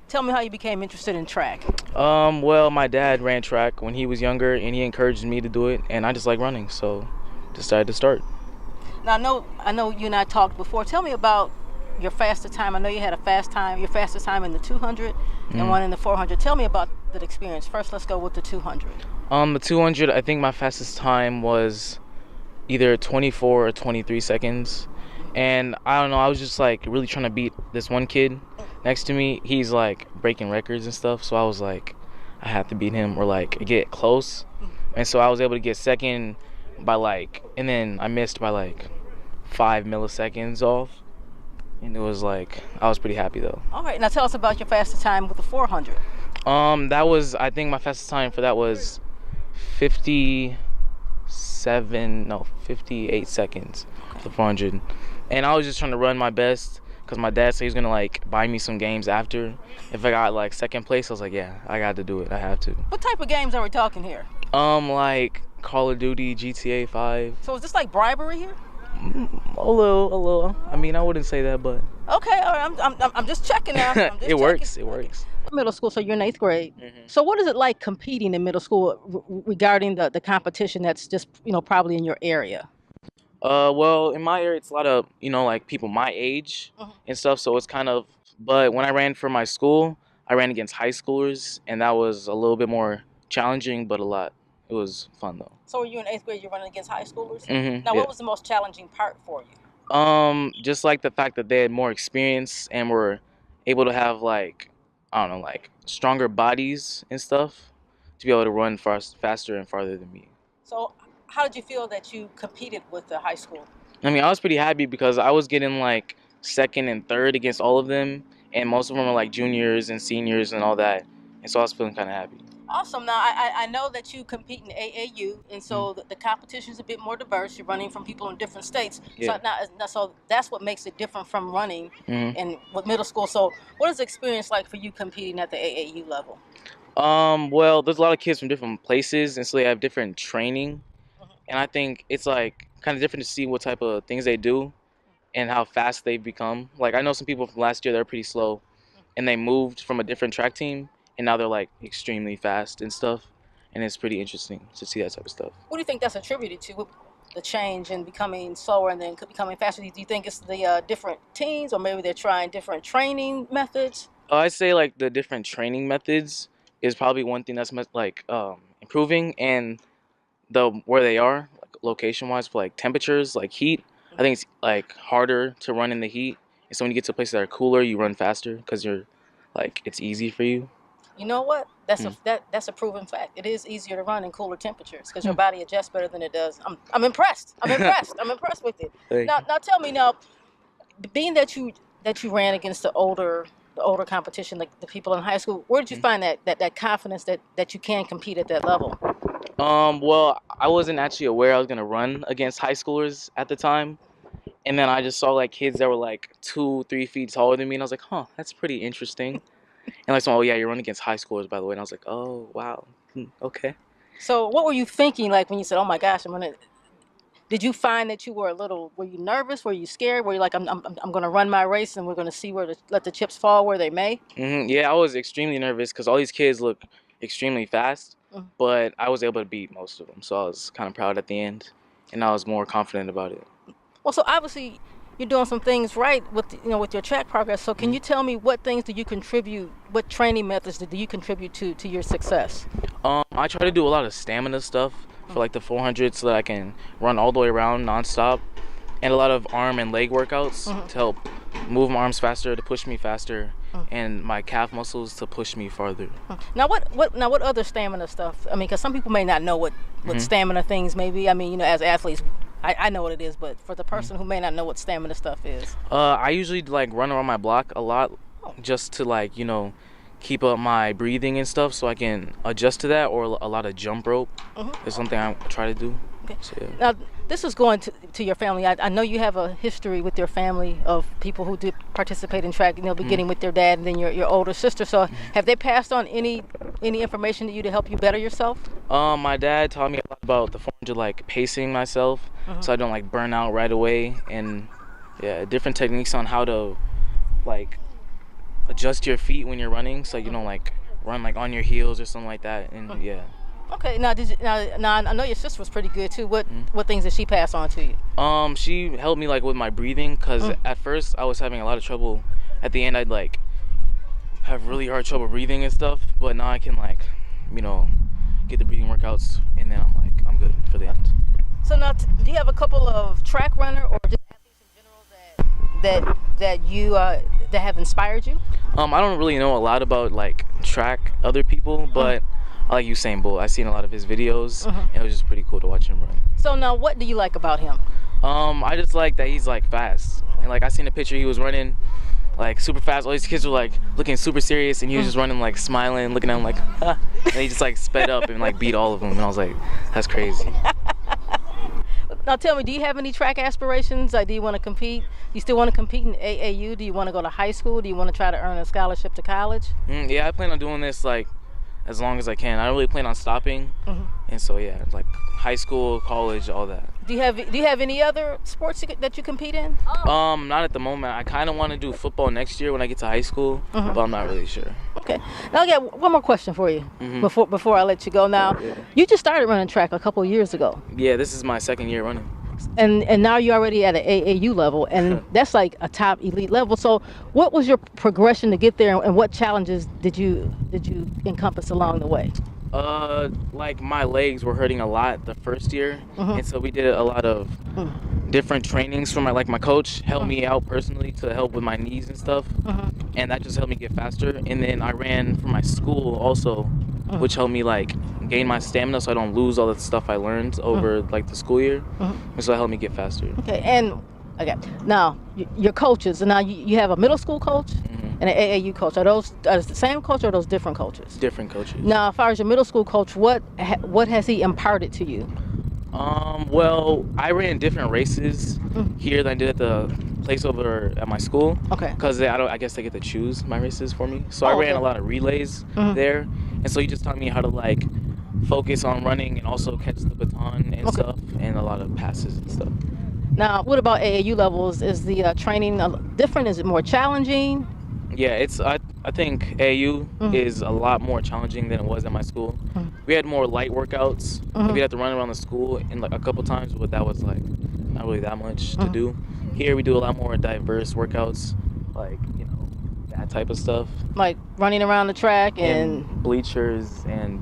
Tell me how you became interested in track. Well, my dad ran track when he was younger, and he encouraged me to do it, and I just like running, so decided to start. Now, I know you and I talked before. Tell me about your fastest time. I know you had your fastest time in the 200 and one in the 400. Tell me about that experience. First, let's go with the 200. The 200, I think my fastest time was either 24 or 23 seconds. And I don't know, I was just like really trying to beat this one kid next to me. He's like breaking records and stuff, so I was like, I have to beat him or like get close. And so I was able to get second by like, and then I missed by like 5 milliseconds off. And it was like, I was pretty happy though. All right, now tell us about your fastest time with the 400. That was, I think my fastest time for that was 58 seconds for the 400. And I was just trying to run my best because my dad said he was gonna like buy me some games after. If I got like second place, I was like, yeah, I got to do it. I have to. What type of games are we talking here? Like Call of Duty, GTA 5. So is this like bribery here? A little. I mean, I wouldn't say that, but okay. All right, I'm just checking now. It works. It works. Middle school, so you're in 8th grade. So what is it like competing in middle school regarding the competition that's just probably in your area? Well, in my area, it's a lot of like people my age and stuff. So it's kind of. But when I ran for my school, I ran against high schoolers, and that was a little bit more challenging, but it was fun though. So you in 8th grade, you're running against high schoolers? Now, what was the most challenging part for you? Just like the fact that they had more experience and were able to have like, I don't know, like stronger bodies and stuff to be able to run faster and farther than me. So how did you feel that you competed with the high school? I mean, I was pretty happy because I was getting like second and third against all of them, and most of them were like juniors and seniors and all that, and so I was feeling kind of happy. Awesome. Now, I know that you compete in AAU, and so the competition is a bit more diverse. You're running from people in different states. Yeah. So that's what makes it different from running in with middle school. So what is the experience like for you competing at the AAU level? Well, there's a lot of kids from different places, and so they have different training. And I think it's like kind of different to see what type of things they do and how fast they've become. Like I know some people from last year that are pretty slow, and they moved from a different track team. And now they're like extremely fast and stuff, and it's pretty interesting to see that type of stuff. What do you think that's attributed to, the change in becoming slower and then becoming faster? Do you think it's the different teams, or maybe they're trying different training methods? I'd say like the different training methods is probably one thing that's like improving, and where they are, like location-wise, for like temperatures, like heat. I think it's like harder to run in the heat, and so when you get to places that are cooler, you run faster because you're like it's easy for you. You know what? That's a proven fact. It is easier to run in cooler temperatures because your body adjusts better than it does. I'm impressed. I'm impressed with it. Now tell me being that you ran against the older competition, like the people in high school, where did you find that confidence that you can compete at that level? Well, I wasn't actually aware I was gonna run against high schoolers at the time. And then I just saw like kids that were like 2-3 feet taller than me, and I was like, huh, that's pretty interesting. And like, oh yeah, you're running against high schoolers, by the way. And I was like, oh wow, okay. So what were you thinking like when you said, oh my gosh, did you find that you were were you nervous? Were you scared? Were you like, I'm gonna run my race and we're gonna see let the chips fall where they may? Yeah, I was extremely nervous because all these kids look extremely fast, but I was able to beat most of them. So I was kind of proud at the end, and I was more confident about it. Well, so obviously you're doing some things right with with your track progress. So can you tell me what things do you contribute? What training methods do you contribute to your success? I try to do a lot of stamina stuff for like the 400 so that I can run all the way around nonstop, and a lot of arm and leg workouts to help move my arms faster, to push me faster, and my calf muscles to push me farther. Now what other stamina stuff? I mean, because some people may not know what stamina things may be. I mean, as athletes, I know what it is, but for the person who may not know what stamina stuff is. I usually like run around my block a lot just to like, keep up my breathing and stuff so I can adjust to that, or a lot of jump rope is something I try to do. Okay. So, yeah. Now, this is going to your family. I know you have a history with your family of people who did participate in track, beginning with your dad and then your older sister. So have they passed on any information to you to help you better yourself? My dad taught me a lot about the 400, like pacing myself so I don't like burn out right away, and different techniques on how to like adjust your feet when you're running, so you don't like run like on your heels or something like that. And yeah. Okay, now now I know your sister was pretty good too. What things did she pass on to you? She helped me like with my breathing, cause at first I was having a lot of trouble. At the end, I'd like have really hard trouble breathing and stuff, but now I can like, get the breathing workouts, and then I'm good for the end. So now, do you have a couple of track runner or just athletes in general that have inspired you? I don't really know a lot about like track other people, but I like Usain Bolt. I've seen a lot of his videos, and it was just pretty cool to watch him run. So now, what do you like about him? I just like that he's like fast, and like I seen a picture he was running like super fast. All these kids were like looking super serious, and he was just running like smiling, looking at him like, ha. And he just like sped up and like beat all of them, and I was like, that's crazy. Now tell me, do you have any track aspirations? Like, do you want to compete? You still want to compete in AAU? Do you want to go to high school? Do you want to try to earn a scholarship to college? Yeah, I plan on doing this like as long as I can. I don't really plan on stopping, and so yeah, like high school, college, all that. Do you have any other sports that you compete in? Not at the moment. I kind of want to do football next year when I get to high school, but I'm not really sure. Okay. Now I got one more question for you before I let you go. Now, you just started running track a couple of years ago. Yeah, this is my second year running. And now you're already at an AAU level, and that's like a top elite level. So, what was your progression to get there, and what challenges did you encompass along the way? Like my legs were hurting a lot the first year, and so we did a lot of different trainings from my coach helped me out personally to help with my knees and stuff, and that just helped me get faster. And then I ran for my school also, which helped me like gain my stamina so I don't lose all the stuff I learned over like the school year, and so it helped me get faster. Okay, now your coaches, and now you have a middle school coach and an AAU coach. Are those the same coach or are those different coaches? Different coaches. Now, as far as your middle school coach, what has he imparted to you? Well, I ran different races here than I did at the place over at my school. Okay. Because I guess they get to choose my races for me. So I ran a lot of relays there, and so he just taught me how to like focus on running and also catch the baton and stuff, and a lot of passes and stuff. Now, what about AAU levels? Is the training different? Is it more challenging? Yeah, I think AAU is a lot more challenging than it was at my school. We had more light workouts. We had to run around the school in like a couple times, but that was like not really that much to do. Here we do a lot more diverse workouts, like that type of stuff. Like running around the track and bleachers and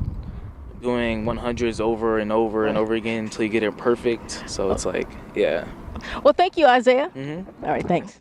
doing 100s over and over and over again until you get it perfect. So it's like, yeah. Well, thank you, Isaiah. All right, thanks.